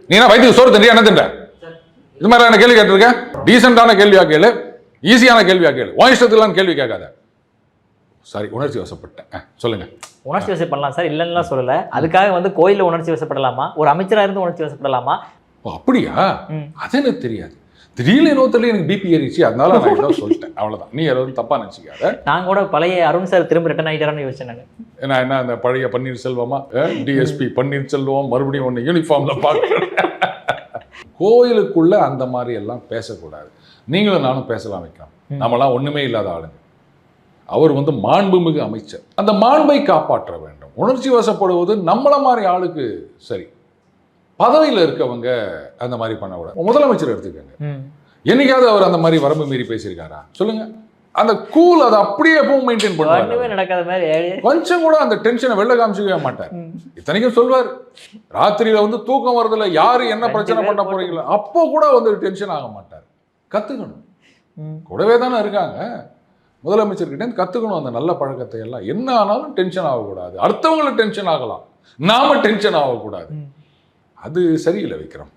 நீ என்ன வயிற்றுக்கு சோறு தின்றியா, என்ன தின்ற? இது மாதிரியான கேள்வி கேட்டிருக்கேன். டீசென்டான கேள்வியா கேளு, ஈஸியான கேள்வியா கேளு, உன் இஷ்டத்துலாம் கேள்வி கேட்காத. சாரி, உணர்ச்சி வசப்பட்டேன். சொல்லுங்க. உணர்ச்சி வசப்படலாம் சார், இல்லைன்னா சொல்லல. அதுக்காக வந்து கோயிலில் உணர்ச்சி வசப்படலாமா, ஒரு அமைச்சராக இருந்து உணர்ச்சி வசப்படலாமா? ஓ அப்படியா? அது எனக்கு தெரியாது. திடீர்னு இன்னொருத்தர் எனக்கு பிபி ஏறிச்சு, அதனால நான் ஏதோ சொல்லிட்டேன், அவ்வளோதான். நீ ஏதாவது தப்பா நினச்சிக்காத. நான் கூட பழைய அருண் சார் திரும்ப ரிட்டர்ன் ஆகிட்டாரான்னு யோசிச்சேன் நான். ஏன்னா என்ன அந்த பழைய பன்னீர்செல்வமா, டிஎஸ்பி பன்னீர்செல்வம் மறுபடியும் ஒன்று யூனிஃபார்ம்ல பார்க்குறேன். கோயிலுக்குள்ள அந்த மாதிரி எல்லாம் பேசக்கூடாது. நீங்களும் நானும் பேசலாம் வைக்கலாம். நம்மளாம் ஒண்ணுமே இல்லாத ஆளுங்க. அவர் வந்து மாண்புமிகு அமைச்சர். அந்த மாண்பை காப்பாற்ற வேண்டும். உணர்ச்சி வசப்படுவது நம்மள மாதிரி ஆளுக்கு சரி. பதவியில் இருக்கவங்க அந்த மாதிரி பண்ணக்கூடாது. முதலமைச்சர் எடுத்துக்கங்க, என்னைக்காவது அவர் அந்த மாதிரி வரம்பு மீறி பேசியிருக்காரா சொல்லுங்க? அந்த கூல் அதை அப்படியே எப்பவும் மெயின்டைன் பண்ணுவாரு. நடக்காத மாதிரி கொஞ்சம் கூட அந்த டென்ஷனை வெளில காமிச்சிக்கவே மாட்டார். இத்தனைக்கும் சொல்வார், ராத்திரியில வந்து தூக்கம் வரதுல யாரு என்ன பிரச்சனை பண்ண போறீங்களோ அப்போ கூட வந்து டென்ஷன் ஆக மாட்டார். கத்துக்கணும். கூடவே தானே இருக்காங்க. முதலமைச்சர்கிட்ட கத்துக்கணும் அந்த நல்ல பழக்கத்தை எல்லாம். என்ன ஆனாலும் டென்ஷன் ஆகக்கூடாது. அடுத்தவங்களுக்கு டென்ஷன் ஆகலாம், நாம டென்ஷன் ஆகக்கூடாது. அது சரியில்லை விக்ரம்.